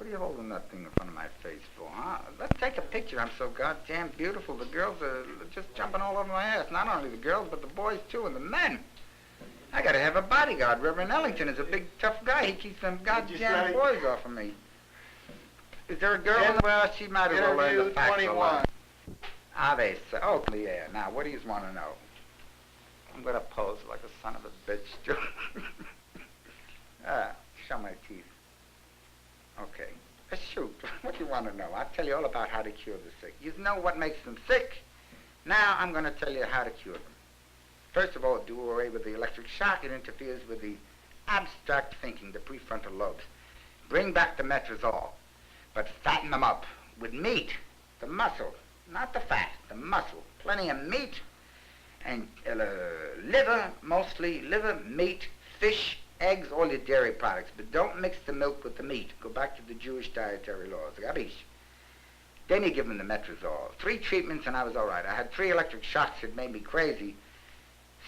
are you holding that thing in front of my face for, huh? Let's take a picture. I'm so goddamn beautiful. The girls are just jumping all over my ass. Not only the girls, but the boys, too, and the men. I gotta have a bodyguard. Reverend Ellington is a big, tough guy. He keeps them goddamn boys off of me. Is there a girl in the... Well, she might as well learn the facts a lot. Ah, they say... Oh, yeah. Now, what do you want to know? I'm gonna pose like a son of a bitch, too. Show my teeth. Okay. Shoot. What do you want to know? I'll tell you all about how to cure the sick. You know what makes them sick. Now I'm going to tell you how to cure them. First of all, do away with the electric shock. It interferes with the abstract thinking, the prefrontal lobes. Bring back the metrazole, but fatten them up with meat, the muscle, not the fat, the muscle. Plenty of meat and liver, mostly liver, meat, fish, eggs, all your dairy products, but don't mix the milk with the meat. Go back to the Jewish dietary laws. Gabish. Then you give them the metrazole. 3 treatments and I was all right. I had 3 electric shocks that made me crazy.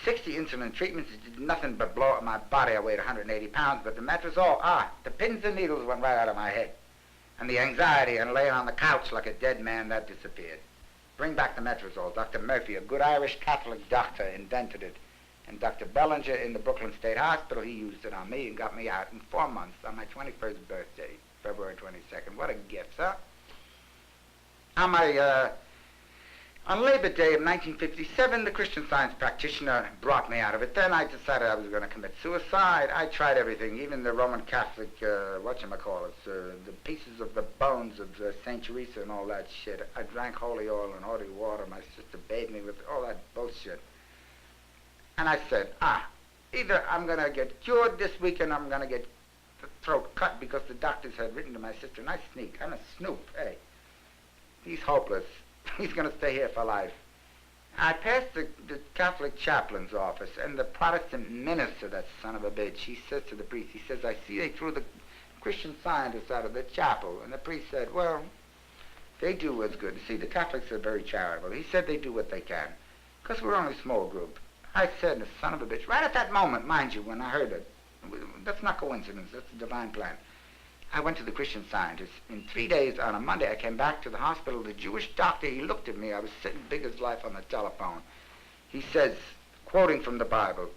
60 insulin treatments did nothing but blow up my body. I weighed 180 pounds, but the metrazole, the pins and needles went right out of my head. And the anxiety and laying on the couch like a dead man, that disappeared. Bring back the metrazole. Dr. Murphy, a good Irish Catholic doctor, invented it. And Dr. Bellinger in the Brooklyn State Hospital, he used it on me and got me out in 4 months on my 21st birthday, February 22nd. What a gift, huh? On Labor Day of 1957, the Christian Science practitioner brought me out of it. Then I decided I was going to commit suicide. I tried everything, even the Roman Catholic, the pieces of the bones of St. Teresa and all that shit. I drank holy oil and holy water. My sister bathed me with all that bullshit. And I said, either I'm going to get cured this week and I'm going to get the throat cut because the doctors had written to my sister, and I sneak. I'm a snoop. Hey, he's hopeless. He's going to stay here for life. I passed the Catholic chaplain's office, and the Protestant minister, that son of a bitch, he says to the priest, he says, I see they threw the Christian Scientists out of the chapel. And the priest said, well, they do what's good. See, the Catholics are very charitable. He said they do what they can, because we're only a small group. I said, the son of a bitch, right at that moment, mind you, when I heard it, that's not coincidence, that's a divine plan. I went to the Christian Scientist. In 3 days, on a Monday, I came back to the hospital. The Jewish doctor, he looked at me. I was sitting big as life on the telephone. He says, quoting from the Bible,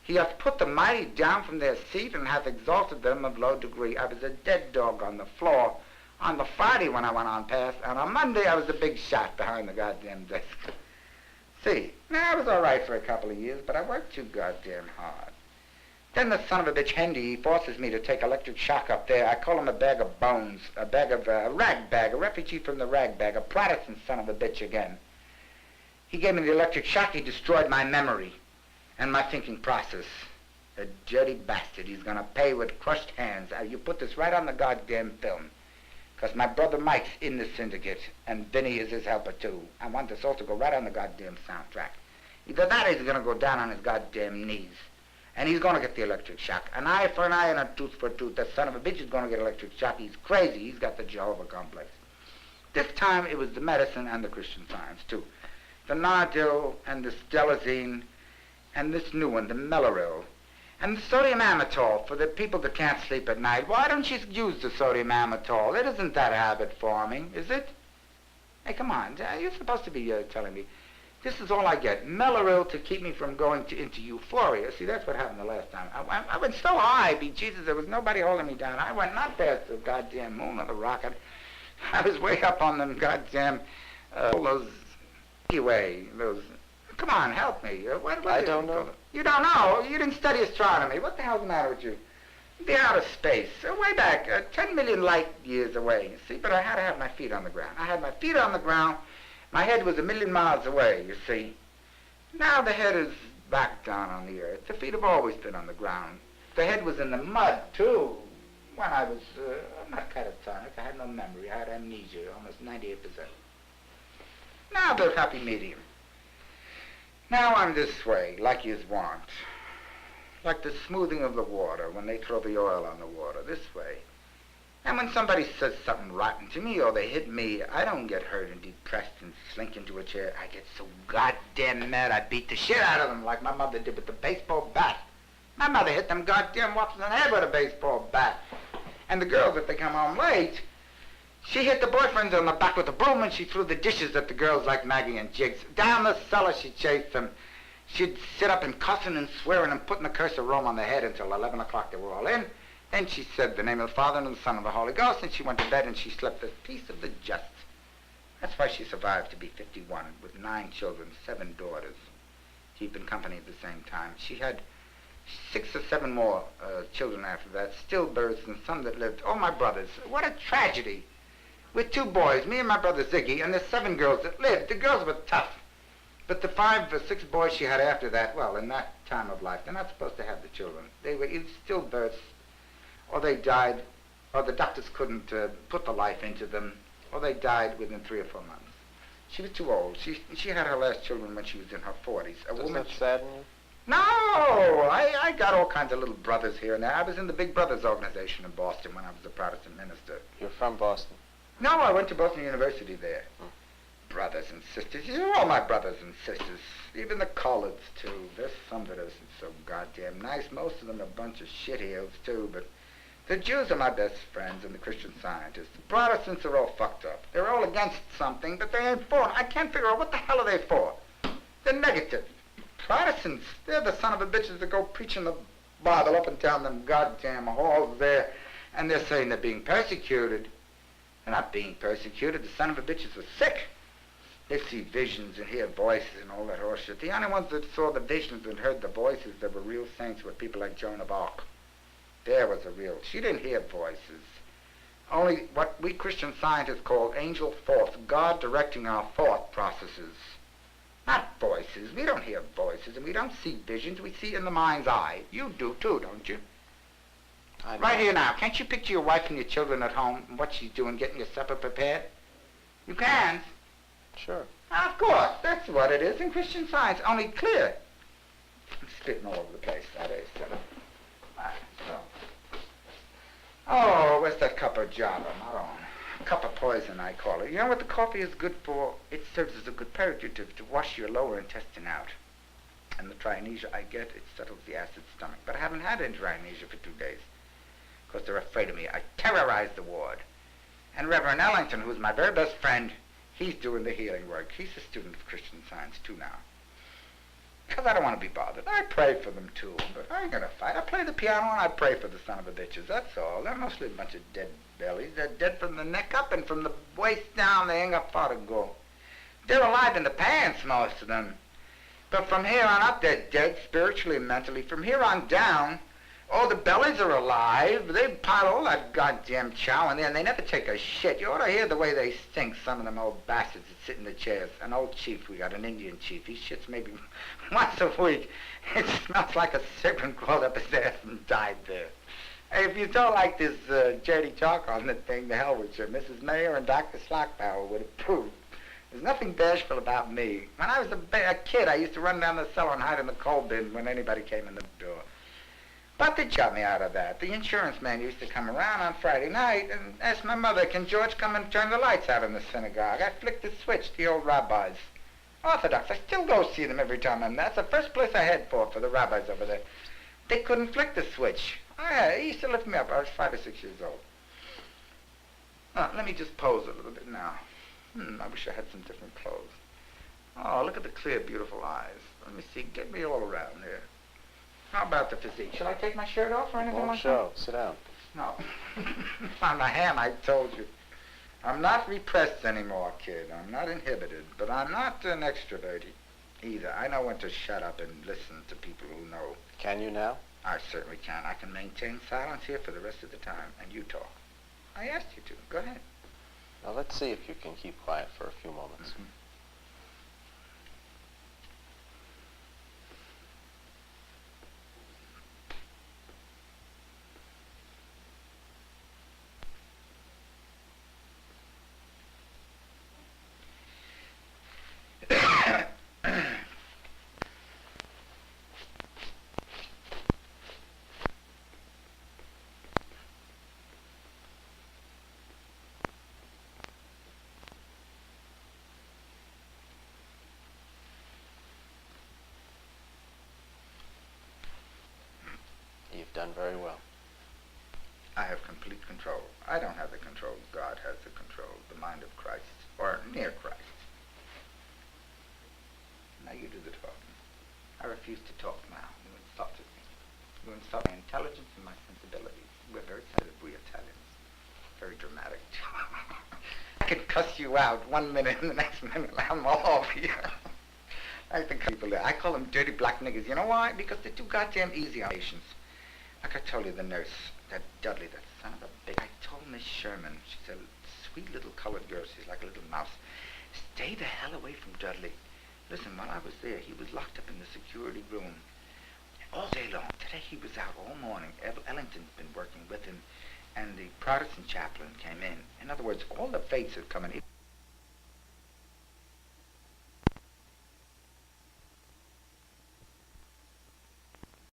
he hath put the mighty down from their seat and hath exalted them of low degree. I was a dead dog on the floor on the Friday when I went on past, and on Monday I was a big shot behind the goddamn desk. See, now I was all right for a couple of years, but I worked too goddamn hard. Then the son of a bitch Hendy, he forces me to take electric shock up there. I call him a bag of bones, a rag bag, a refugee from the rag bag, a Protestant son of a bitch again. He gave me the electric shock. He destroyed my memory and my thinking process. A dirty bastard. He's going to pay with crushed hands. You put this right on the goddamn film, because my brother Mike's in the syndicate, and Vinny is his helper too. I want this all to go right on the goddamn soundtrack. Either that or he's going to go down on his goddamn knees. And he's going to get the electric shock. An eye for an eye and a tooth for a tooth. That son of a bitch is going to get electric shock. He's crazy. He's got the Jehovah complex. This time it was the medicine and the Christian Science, too. The Nardil and the Stelazine and this new one, the Meloril. And the sodium amytal for the people that can't sleep at night. Why don't you use the sodium amytal? It isn't that habit-forming, is it? Hey, come on. You're supposed to be telling me. This is all I get. Meloril to keep me from going into euphoria. See, that's what happened the last time. I went so high, be Jesus, there was nobody holding me down. I went not past the goddamn moon or the rocket. I was way up on them goddamn, all those, anyway, those, come on, help me. I don't know. You don't know? You didn't study astronomy. What the hell's the matter with you? The outer space, way back, 10 million light years away, see, but I had to have my feet on the ground. I had my feet on the ground. My head was 1,000,000 miles away, you see. Now the head is back down on the earth. The feet have always been on the ground. The head was in the mud, too, when I was not catatonic. I had no memory. I had amnesia, almost 98%. Now the happy medium. Now I'm this way, like you want. Like the smoothing of the water when they throw the oil on the water, this way. And when somebody says something rotten to me or they hit me, I don't get hurt and depressed and slink into a chair. I get so goddamn mad I beat the shit out of them like my mother did with the baseball bat. My mother hit them goddamn waffles in the head with a baseball bat. And the girls, if they come home late, she hit the boyfriends on the back with a broom and she threw the dishes at the girls like Maggie and Jiggs. Down the cellar she chased them. She'd sit up and cussing and swearing and putting the curse of Rome on their head until 11 o'clock they were all in. Then she said the name of the Father and of the Son and of the Holy Ghost, and she went to bed and she slept the peace of the just. That's why she survived to be 51 with 9 children, 7 daughters, keeping company at the same time. She had 6 or 7 more children after that, stillbirths and some that lived. Oh, my brothers, what a tragedy. With 2 boys, me and my brother Ziggy, and there's 7 girls that lived. The girls were tough. But the 5 or 6 boys she had after that, well, in that time of life, they're not supposed to have the children. They were either stillbirths, or they died, or the doctors couldn't put the life into them, or they died within 3 or 4 months. She was too old. She had her last children when she was in her 40s. Does that sadden you? No! I got all kinds of little brothers here and there. I was in the Big Brothers organization in Boston when I was a Protestant minister. You're from Boston? No, I went to Boston University there. Brothers and sisters. You're all my brothers and sisters. Even the Collards, too. There's some that isn't so goddamn nice. Most of them are a bunch of shitheels, too, but the Jews are my best friends and the Christian Scientists. The Protestants are all fucked up. They're all against something, but they ain't for it. I can't figure out what the hell are they for. They're negative. Protestants, they're the son of a bitches that go preaching the Bible up and down them goddamn halls there, and they're saying they're being persecuted. They're not being persecuted. The son of a bitches are sick. They see visions and hear voices and all that horse shit. The only ones that saw the visions and heard the voices that were real saints were people like Joan of Arc. There was a real... She didn't hear voices. Only what we Christian Scientists call angel thoughts, God directing our thought processes. Not voices. We don't hear voices and we don't see visions. We see in the mind's eye. You do too, don't you? Right here now. Can't you picture your wife and your children at home and what she's doing, getting your supper prepared? You can. Sure. Of course. That's what it is in Christian Science. Only clear. I'm spitting all over the place. That is. So. Oh, where's that cup of java? Not on. Cup of poison, I call it. You know what the coffee is good for? It serves as a good purgative to wash your lower intestine out. And the trianesia I get, it settles the acid stomach. But I haven't had any trianesia for 2 days. Because they're afraid of me. I terrorize the ward. And Reverend Ellington, who's my very best friend, he's doing the healing work. He's a student of Christian Science, too, now. Because I don't want to be bothered. I pray for them, too, but I ain't going to fight. I play the piano and I pray for the son of a bitches, that's all. They're mostly a bunch of dead bellies. They're dead from the neck up, and from the waist down, they ain't got far to go. They're alive in the pants, most of them. But from here on up, they're dead spiritually and mentally. From here on down, oh, the bellies are alive. They pile all that goddamn chow in there, and they never take a shit. You ought to hear the way they stink, some of them old bastards that sit in the chairs. An old chief, we got an Indian chief. He shits maybe once a week. It smells like a serpent crawled up his ass and died there. Hey, if you don't like this dirty talk on the thing, the hell with you. Mrs. Mayor and Dr. Slockbauer would approve. There's nothing bashful about me. When I was a kid, I used to run down the cellar and hide in the coal bin when anybody came in the door. But they shot me out of that. The insurance man used to come around on Friday night and ask my mother, can George come and turn the lights out in the synagogue? I flicked the switch, the old rabbis. Orthodox, I still go see them every time I'm there. That's the first place I head for the rabbis over there. They couldn't flick the switch. He used to lift me up. I was 5 or 6 years old. Let me just pose a little bit now. I wish I had some different clothes. Oh, look at the clear, beautiful eyes. Let me see. Get me all around here. How about the physique? Shall I take my shirt off or anything like that? Sit down. No. On the ham, I told you. I'm not repressed anymore, kid. I'm not inhibited, but I'm not an extrovert either. I know when to shut up and listen to people who know. Can you now? I certainly can. I can maintain silence here for the rest of the time, and you talk. I asked you to. Go ahead. Now let's see if you can keep quiet for a few moments. Mm-hmm. You've done very well. I have complete control. I don't have the control. God has the control. The mind of Christ, or near Christ. Now you do the talking. I refuse to talk now. You insulted me. You insult my intelligence and my sensibilities. We're very sensitive, we Italians. Very dramatic. I can cuss you out 1 minute and the next minute I'm off here. I think people, I call them dirty black niggas. You know why? Because they're too goddamn easy on patients. Like I told you, the nurse, that Dudley, that son of a bitch. I told Miss Sherman, she's a sweet little colored girl, she's like a little mouse. Stay the hell away from Dudley. Listen, while I was there, he was locked up in the security room all day long. Today he was out all morning. Ellington's been working with him, and the Protestant chaplain came in. In other words, all the faiths had come in.